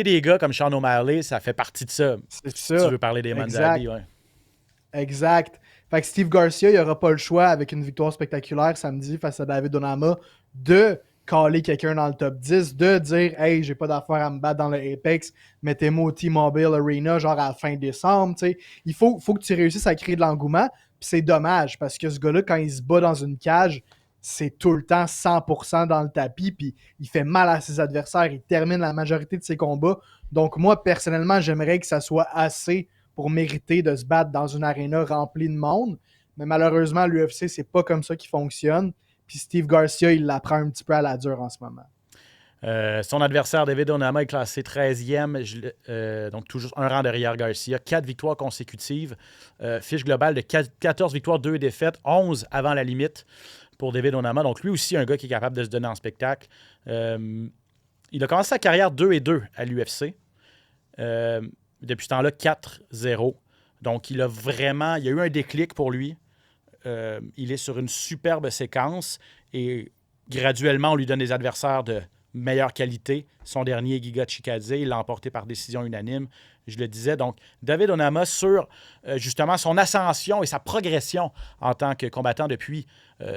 des gars comme Sean O'Malley, ça fait partie de ça. C'est si ça. Tu veux parler des Zahabi, ouais. Exact. Fait que Steve Garcia, il n'aura pas le choix, avec une victoire spectaculaire samedi face à David Onama, de caler quelqu'un dans le top 10, de dire « Hey, j'ai pas d'affaire à me battre dans le Apex, mettez-moi au T-Mobile Arena, genre à la fin décembre. » Il faut que tu réussisses à créer de l'engouement. Puis c'est dommage, parce que ce gars-là, quand il se bat dans une cage, c'est tout le temps 100% dans le tapis, puis il fait mal à ses adversaires, il termine la majorité de ses combats. Donc moi, personnellement, j'aimerais que ça soit assez pour mériter de se battre dans une aréna remplie de monde. Mais malheureusement, l'UFC, c'est pas comme ça qu'il fonctionne. Puis Steve Garcia, il l'apprend un petit peu à la dure en ce moment. Son adversaire, David Onama, est classé 13e, donc toujours un rang derrière Garcia. 4 victoires consécutives. Fiche globale de 14 victoires, 2 défaites, 11 avant la limite pour David Onama. Donc lui aussi, un gars qui est capable de se donner en spectacle. Il a commencé sa carrière 2-2 à l'UFC. Depuis ce temps-là, 4-0. Donc, il y a eu un déclic pour lui. Il est sur une superbe séquence et graduellement, on lui donne des adversaires de meilleure qualité. Son dernier, Giga Chikadze, il l'a emporté par décision unanime. Je le disais. Donc, David Onama sur justement son ascension et sa progression en tant que combattant depuis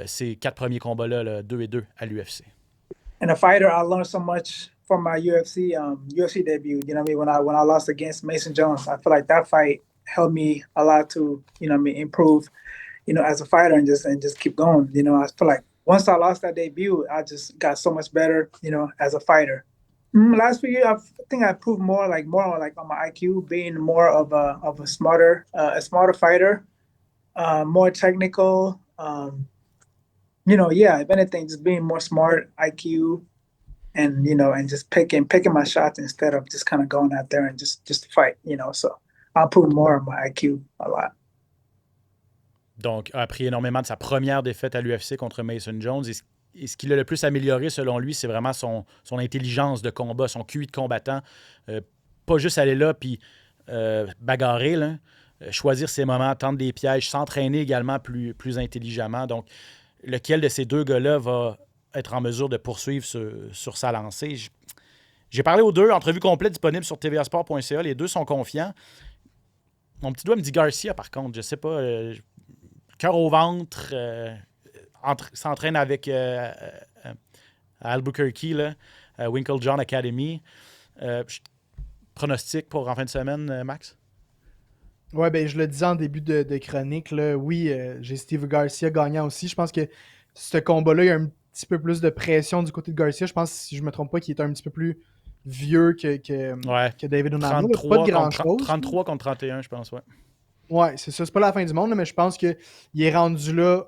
ces 4 premiers combats-là, 2-2 à l'UFC. And a fighter, I learned so much from my UFC debut. You know what I mean? When I lost against Mason Jones, I feel like that fight helped me a lot to, improve, as a fighter and just keep going. I feel like once I lost that debut, I just got so much better, as a fighter. Last few years, I think I proved more on my IQ, being more of a smarter fighter, more technical. If anything, just being more smart, IQ, and just picking my shots instead of just kind of going out there and just to fight. So I'll prove more of my IQ a lot. Donc, a appris énormément de sa première défaite à l'UFC contre Mason Jones. Et ce qui l'a le plus amélioré, selon lui, c'est vraiment son intelligence de combat, son QI de combattant. Pas juste aller là puis bagarrer, là. Choisir ses moments, tendre des pièges, s'entraîner également plus intelligemment. Donc, lequel de ces deux gars-là va être en mesure de poursuivre sur sa lancée. J'ai parlé aux deux, entrevue complète disponible sur tvasport.ca. Les deux sont confiants. Mon petit doigt me dit Garcia, par contre. Je sais pas. Cœur au ventre. S'entraîne avec Albuquerque, là, Winklejohn Academy. Pronostic pour en fin de semaine, Max? Ouais, ben je le disais en début de chronique, là, oui, j'ai Steve Garcia gagnant aussi. Je pense que ce combat-là, il y a un petit peu plus de pression du côté de Garcia. Je pense, si je me trompe pas, qu'il est un petit peu plus vieux que David Onama. Pas de grand-chose. 33 contre 31, je pense, ouais. Ouais, c'est ça. C'est pas la fin du monde, mais je pense qu'il est rendu là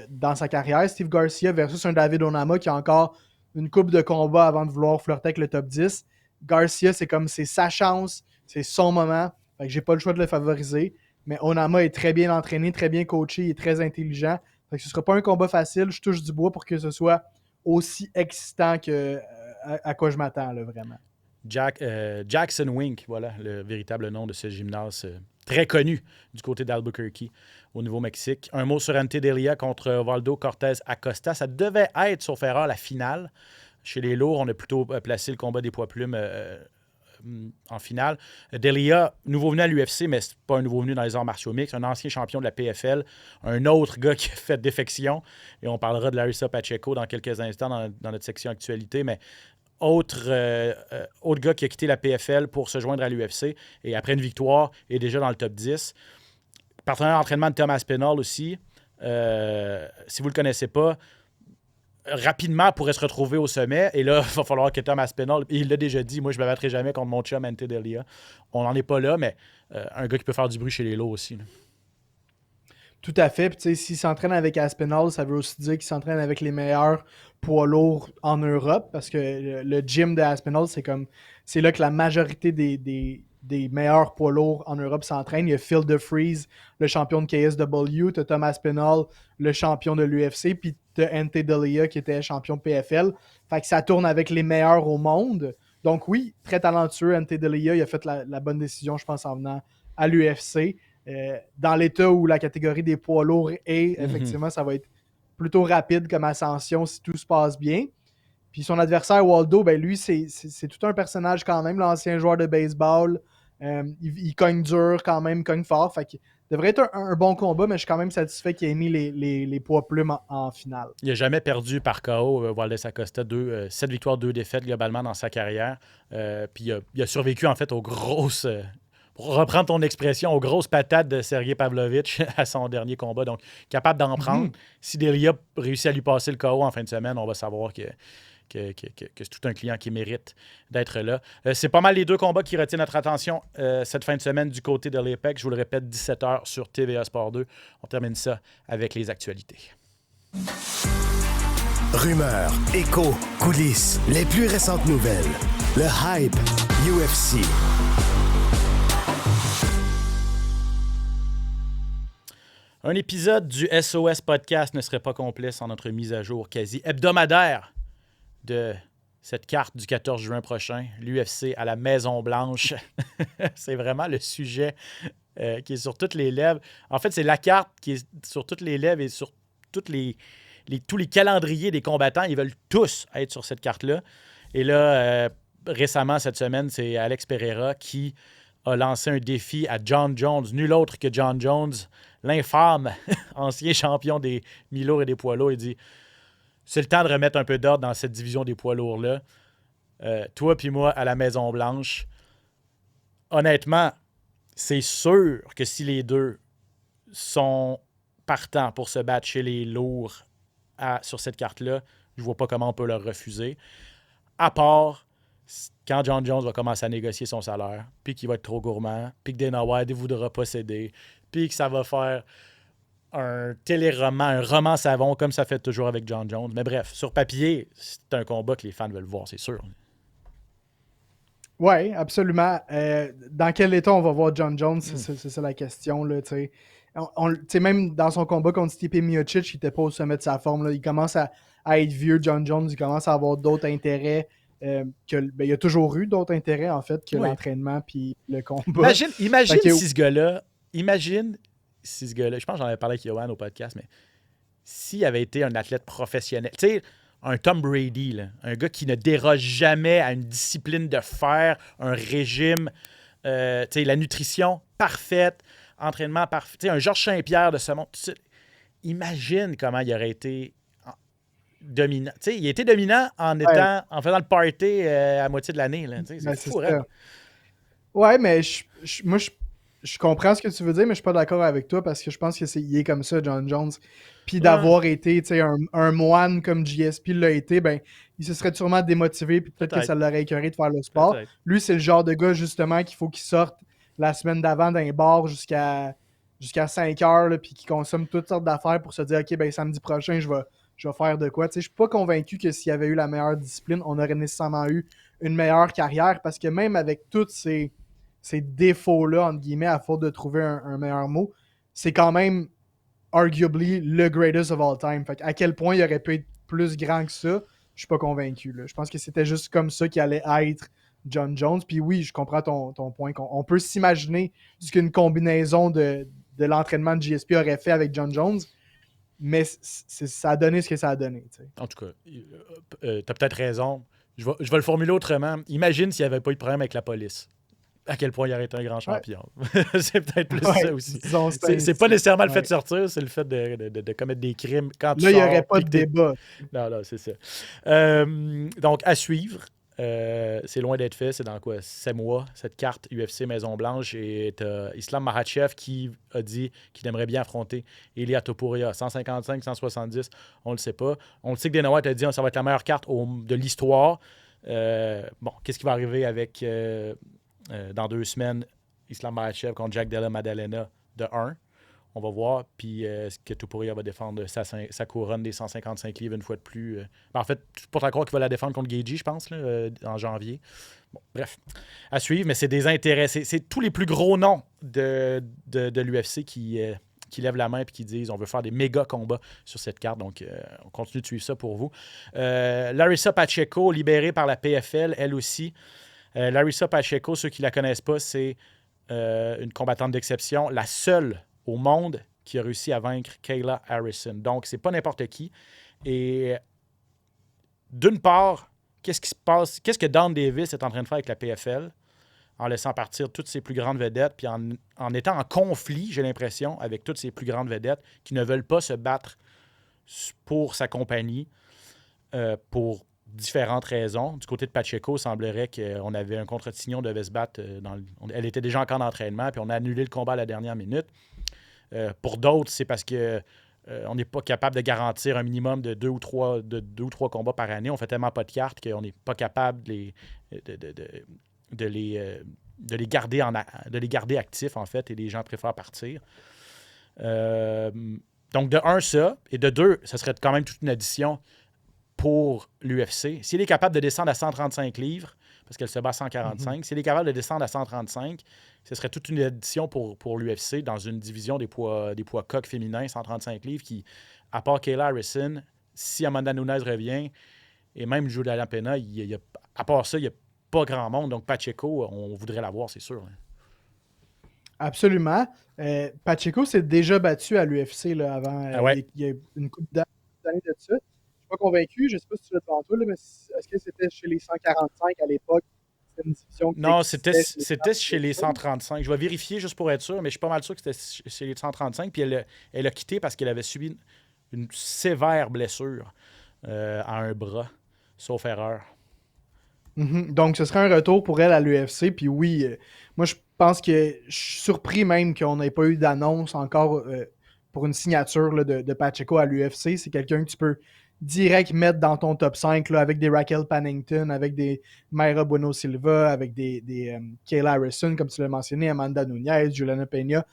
dans sa carrière, Steve Garcia, versus un David Onama qui a encore une coupe de combat avant de vouloir flirter avec le top 10. Garcia, c'est sa chance, c'est son moment. Fait que j'ai pas le choix de le favoriser. Mais Onama est très bien entraîné, très bien coaché, il est très intelligent. Fait que ce sera pas un combat facile. Je touche du bois pour que ce soit aussi excitant que à quoi je m'attends, là, vraiment. Jackson Wink, voilà le véritable nom de ce gymnase très connu du côté d'Albuquerque au Nouveau-Mexique. Un mot sur Ante Delia contre Waldo Cortés Acosta. Ça devait être, sauf erreur, la finale. Chez les lourds, on a plutôt placé le combat des poids plumes en finale. Delia, nouveau venu à l'UFC, mais c'est pas un nouveau venu dans les arts martiaux mixtes, un ancien champion de la PFL, un autre gars qui a fait défection, et on parlera de Larissa Pacheco dans quelques instants dans notre section actualité, mais autre gars qui a quitté la PFL pour se joindre à l'UFC, et après une victoire, est déjà dans le top 10. Partenaire d'entraînement de Thomas Aspinall aussi. Si vous ne le connaissez pas, rapidement pourrait se retrouver au sommet. Et là, il va falloir que Thomas Aspinall, il l'a déjà dit, moi je ne me battrai jamais contre mon chum Ante Delia. On n'en est pas là, mais un gars qui peut faire du bruit chez les lots aussi. Là. Tout à fait. Puis s'il s'entraîne avec Aspinall, ça veut aussi dire qu'il s'entraîne avec les meilleurs poids lourds en Europe, parce que le gym de Aspinall, c'est là que la majorité des meilleurs poids lourds en Europe s'entraînent. Il y a Phil DeFries, le champion de KSW, tu as Thomas Aspinall, le champion de l'UFC, puis tu as Ante Delia qui était champion de PFL. Fait que ça tourne avec les meilleurs au monde. Donc oui, très talentueux, Ante Delia, il a fait la bonne décision, je pense, en venant à l'UFC. Dans l'état où la catégorie des poids lourds est, effectivement, ça va être plutôt rapide comme ascension si tout se passe bien. Puis son adversaire, Waldo, ben lui, c'est tout un personnage quand même, l'ancien joueur de baseball. Il cogne dur quand même, il cogne fort. Fait qu'il devrait être un bon combat, mais je suis quand même satisfait qu'il ait mis les poids plumes en finale. Il n'a jamais perdu par KO, Waldo Acosta. 7 victoires, 2 défaites globalement dans sa carrière. Puis il a survécu en fait aux grosses... pour reprendre ton expression, aux grosses patates de Sergey Pavlovich à son dernier combat. Donc, capable d'en prendre. Si Delia réussit à lui passer le KO en fin de semaine, on va savoir que c'est tout un client qui mérite d'être là. C'est pas mal les deux combats qui retiennent notre attention cette fin de semaine du côté de l'Apex. Je vous le répète, 17h sur TVA Sport 2. On termine ça avec les actualités. Rumeurs, échos, coulisses, les plus récentes nouvelles. Le hype UFC. Un épisode du SOS Podcast ne serait pas complet sans notre mise à jour quasi hebdomadaire de cette carte du 14 juin prochain, l'UFC à la Maison-Blanche. C'est vraiment le sujet qui est sur toutes les lèvres. En fait, c'est la carte qui est sur toutes les lèvres et sur tous les calendriers des combattants. Ils veulent tous être sur cette carte-là. Et là, récemment, cette semaine, c'est Alex Pereira qui a lancé un défi à John Jones, nul autre que John Jones, l'infâme ancien champion des mi-lourds et des poids lourds. Il dit « C'est le temps de remettre un peu d'ordre dans cette division des poids lourds-là. Toi puis moi, à la Maison-Blanche, honnêtement, c'est sûr que si les deux sont partants pour se battre chez les lourds sur cette carte-là, je vois pas comment on peut leur refuser. À part quand John Jones va commencer à négocier son salaire, puis qu'il va être trop gourmand, puis que Dana White ne voudra pas céder, puis que ça va faire un téléroman, un roman savon, comme ça fait toujours avec John Jones. Mais bref, sur papier, c'est un combat que les fans veulent voir, c'est sûr. Oui, absolument. Dans quel état on va voir John Jones, c'est ça la question, là, tu sais. Même dans son combat contre Stipe Miocic, il n'était pas au sommet de sa forme. Là. Il commence à être vieux, John Jones. Il commence à avoir d'autres intérêts. Il a toujours eu d'autres intérêts, en fait, que l'entraînement puis le combat. Imagine si ce gars-là... je pense que j'en avais parlé avec Yoann au podcast, mais s'il avait été un athlète professionnel, tu sais, un Tom Brady, là, un gars qui ne déroge jamais à une discipline de fer, un régime, tu sais, la nutrition parfaite, entraînement parfait, tu sais, un Georges Saint-Pierre de ce monde. Imagine comment il aurait été dominant. Tu sais, il a été dominant en faisant le party à moitié de l'année. Là, tu sais, c'est fou, hein? Ouais, mais moi, je comprends ce que tu veux dire, mais je suis pas d'accord avec toi parce que je pense qu'il est comme ça, John Jones. Puis d'avoir été un moine comme GSP l'a été, ben, il se serait sûrement démotivé, puis peut-être que ça l'aurait écœuré de faire le sport. Peut-être. Lui, c'est le genre de gars, justement, qu'il faut qu'il sorte la semaine d'avant d'un bar jusqu'à 5 heures, là, puis qu'il consomme toutes sortes d'affaires pour se dire, OK, ben samedi prochain, je vais faire de quoi. Tu sais, je suis pas convaincu que s'il avait eu la meilleure discipline, on aurait nécessairement eu une meilleure carrière, parce que même avec tous ces défauts-là, entre guillemets, à faute de trouver un meilleur mot, c'est quand même arguably le greatest of all time. Fait à quel point il aurait pu être plus grand que ça, je suis pas convaincu. Là. Je pense que c'était juste comme ça qu'il allait être John Jones. Puis oui, je comprends ton point. On peut s'imaginer ce qu'une combinaison de l'entraînement de GSP aurait fait avec John Jones, mais ça a donné ce que ça a donné. T'sais. En tout cas, tu as peut-être raison. Je vais le formuler autrement. Imagine s'il n'y avait pas eu de problème avec la police. À quel point il aurait été un grand champion. Ouais. C'est peut-être plus ça aussi. C'est pas nécessairement le fait de sortir, c'est le fait de commettre des crimes quand tu sors. Là, il n'y aurait pas de débat. Non, c'est ça. Donc, à suivre. C'est loin d'être fait. C'est dans quoi? 7 mois, cette carte UFC Maison-Blanche. Et t'as Islam Makhachev qui a dit qu'il aimerait bien affronter Ilia Topuria. 155, 170, on le sait pas. On le sait que Dana White a dit que ça va être la meilleure carte de l'histoire. Qu'est-ce qui va arriver avec... dans 2 semaines, Islam Makhachev contre Jack Della Maddalena de 1. On va voir. Puis est-ce que Topuria va défendre sa couronne des 155 livres une fois de plus? En fait, pour croire qu'il va la défendre contre Gaethje, je pense, là, en janvier. Bon, bref, à suivre. Mais c'est des intérêts. C'est tous les plus gros noms de l'UFC qui lèvent la main et qui disent on veut faire des méga combats sur cette carte. Donc, on continue de suivre ça pour vous. Larissa Pacheco, libérée par la PFL, elle aussi. Larissa Pacheco, ceux qui ne la connaissent pas, c'est une combattante d'exception, la seule au monde qui a réussi à vaincre Kayla Harrison. Donc, c'est pas n'importe qui. Et d'une part, qu'est-ce qui se passe? Qu'est-ce que Dan Davis est en train de faire avec la PFL en laissant partir toutes ses plus grandes vedettes, puis en étant en conflit, j'ai l'impression, avec toutes ses plus grandes vedettes qui ne veulent pas se battre pour sa compagnie pour différentes raisons. Du côté de Pacheco, il semblerait qu'on avait un contre-tignon, devait se battre. Elle était déjà en camp d'entraînement, puis on a annulé le combat à la dernière minute. Pour d'autres, c'est parce que on n'est pas capable de garantir un minimum de 2 ou 3 combats par année. On fait tellement pas de cartes qu'on n'est pas capable de les garder actifs, en fait, et les gens préfèrent partir. Donc, de 1, ça. Et de 2, ça serait quand même toute une addition pour l'UFC. S'il est capable de descendre à 135 livres, parce qu'elle se bat à 145, s'il est capable de descendre à 135, ce serait toute une addition pour l'UFC dans une division des poids coqs féminins, 135 livres, qui, à part Kayla Harrison, si Amanda Nunes revient, et même Juliana Pena, à part ça, il n'y a pas grand monde. Donc Pacheco, on voudrait l'avoir, c'est sûr. Absolument. Pacheco s'est déjà battu à l'UFC là, avant. Il y a une couple d'années de ça. Pas convaincu, je ne sais pas si tu l'as devant toi, là, mais est-ce que c'était chez les 145 à l'époque? C'était une division non, c'était chez les 135. Je vais vérifier juste pour être sûr, mais je suis pas mal sûr que c'était chez les 135. Puis elle a quitté parce qu'elle avait subi une sévère blessure à un bras, sauf erreur. Donc, ce serait un retour pour elle à l'UFC. Puis oui, moi, je pense que je suis surpris même qu'on n'ait pas eu d'annonce encore pour une signature là, de Pacheco à l'UFC. C'est quelqu'un que tu peux direct mettre dans ton top 5 là, avec des Raquel Pennington, avec des Mayra Bueno Silva, avec des Kayla Harrison, comme tu l'as mentionné, Amanda Nunes, Juliana Pena.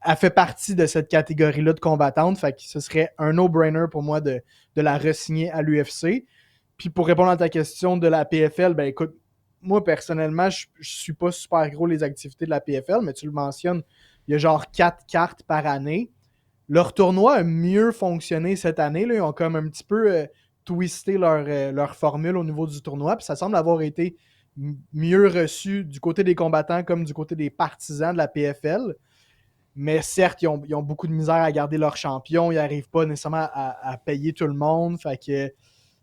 Elle fait partie de cette catégorie-là de combattantes. Fait que ce serait un no-brainer pour moi de la re-signer à l'UFC. Puis pour répondre à ta question de la PFL, ben écoute, moi personnellement, je suis pas super gros les activités de la PFL, mais tu le mentionnes, il y a genre 4 cartes par année. Leur tournoi a mieux fonctionné cette année. Là. Ils ont comme un petit peu twisté leur formule au niveau du tournoi. Puis ça semble avoir été mieux reçu du côté des combattants comme du côté des partisans de la PFL. Mais certes, ils ont beaucoup de misère à garder leur champion. Ils n'arrivent pas nécessairement à payer tout le monde. Fait que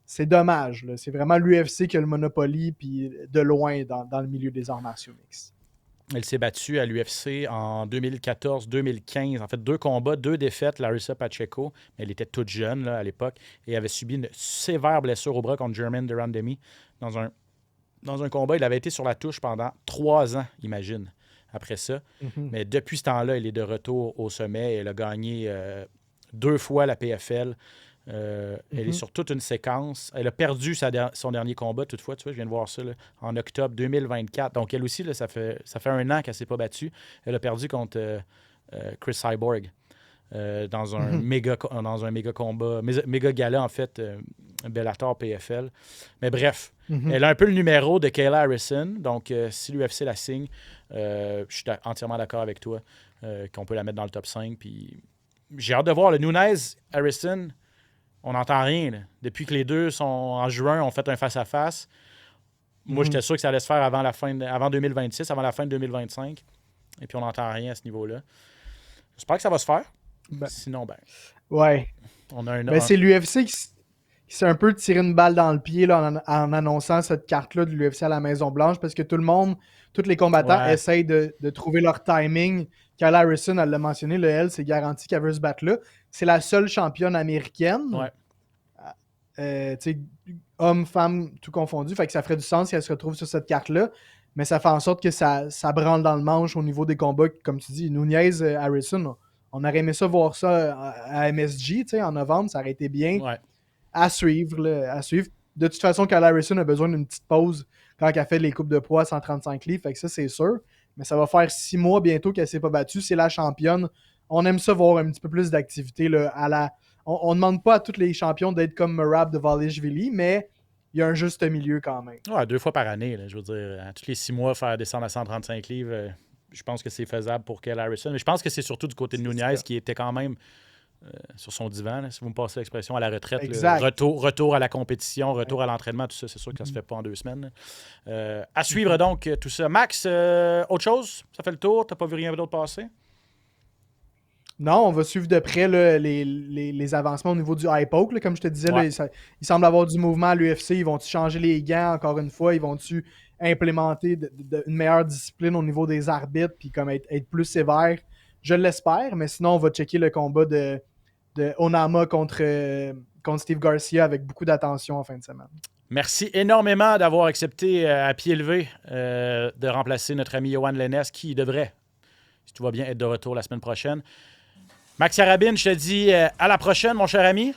c'est dommage. Là. C'est vraiment l'UFC qui a le Monopoly, puis de loin dans le milieu des arts martiaux mixtes. Elle s'est battue à l'UFC en 2014-2015. En fait, 2 combats, 2 défaites, Larissa Pacheco. Mais elle était toute jeune là, à l'époque et avait subi une sévère blessure au bras contre Germaine de Randemi dans un combat. Il avait été sur la touche pendant 3 ans, imagine, après ça. Mm-hmm. Mais depuis ce temps-là, elle est de retour au sommet. Elle a gagné 2 fois la PFL. Elle est sur toute une séquence. Elle a perdu son dernier combat, toutefois. Tu vois, je viens de voir ça là, en octobre 2024. Donc, elle aussi, là, ça fait 1 an qu'elle ne s'est pas battue. Elle a perdu contre Chris Cyborg dans un méga combat, méga gala, en fait, Bellator PFL. Mais bref, elle a un peu le numéro de Kayla Harrison. Donc, si l'UFC la signe, je suis entièrement d'accord avec toi qu'on peut la mettre dans le top 5. Puis, j'ai hâte de voir le Nunes-Harrison. On n'entend rien. Là. Depuis que les deux sont en juin, ont fait un face-à-face. Moi, j'étais sûr que ça allait se faire avant 2026, avant la fin de 2025. Et puis, on n'entend rien à ce niveau-là. J'espère que ça va se faire. Sinon, ouais. On a un ben, c'est l'UFC qui s'est un peu tiré une balle dans le pied là, en annonçant cette carte-là de l'UFC à la Maison-Blanche parce que tous les combattants essayent de trouver leur timing. Kayla Harrison, elle l'a mentionné, elle, c'est garanti qu'elle veut se battre là. C'est la seule championne américaine. Ouais. Homme, femme, tout confondu. Fait que ça ferait du sens si elle se retrouve sur cette carte-là. Mais ça fait en sorte que ça branle dans le manche au niveau des combats. Comme tu dis, Nunes, Harrison, on aurait aimé ça voir ça à MSG en novembre. Ça aurait été bien à suivre. De toute façon, Kayla Harrison a besoin d'une petite pause quand elle fait les coupes de poids 135 livres. Fait que ça, c'est sûr. Mais ça va faire 6 mois bientôt qu'elle ne s'est pas battue. C'est la championne. On aime ça voir un petit peu plus d'activité. Là, on ne demande pas à tous les champions d'être comme Merab de Valishvili, mais il y a un juste milieu quand même. Ouais, 2 fois par année. Là, je veux dire, tous les 6 mois, faire descendre à 135 livres, je pense que c'est faisable pour Kayla Harrison. Mais je pense que c'est surtout du côté de Nunes qui était quand même sur son divan, là, si vous me passez l'expression, à la retraite. Retour à la compétition, retour à l'entraînement, tout ça, c'est sûr que ça ne se fait pas en 2 semaines. À suivre donc tout ça. Max, autre chose? Ça fait le tour? Tu n'as pas vu rien d'autre passer? Non, on va suivre de près là, les avancements au niveau du high poke. Là, comme je te disais, là, il semble avoir du mouvement à l'UFC. Ils vont-tu changer les gants encore une fois? Ils vont-tu implémenter une meilleure discipline au niveau des arbitres puis comme être plus sévère? Je l'espère, mais sinon, on va checker le combat de Onama contre Steve Garcia avec beaucoup d'attention en fin de semaine. Merci énormément d'avoir accepté à pied levé de remplacer notre ami Yohan Lennes qui devrait, si tout va bien, être de retour la semaine prochaine. Max Yarabine, je te dis à la prochaine, mon cher ami.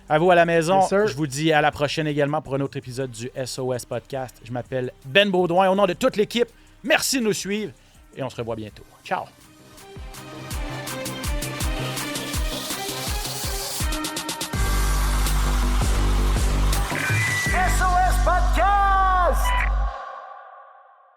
À vous à la maison. Je vous dis à la prochaine également pour un autre épisode du SOS Podcast. Je m'appelle Ben Baudouin. Au nom de toute l'équipe, merci de nous suivre et on se revoit bientôt. Ciao! SOS Podcast!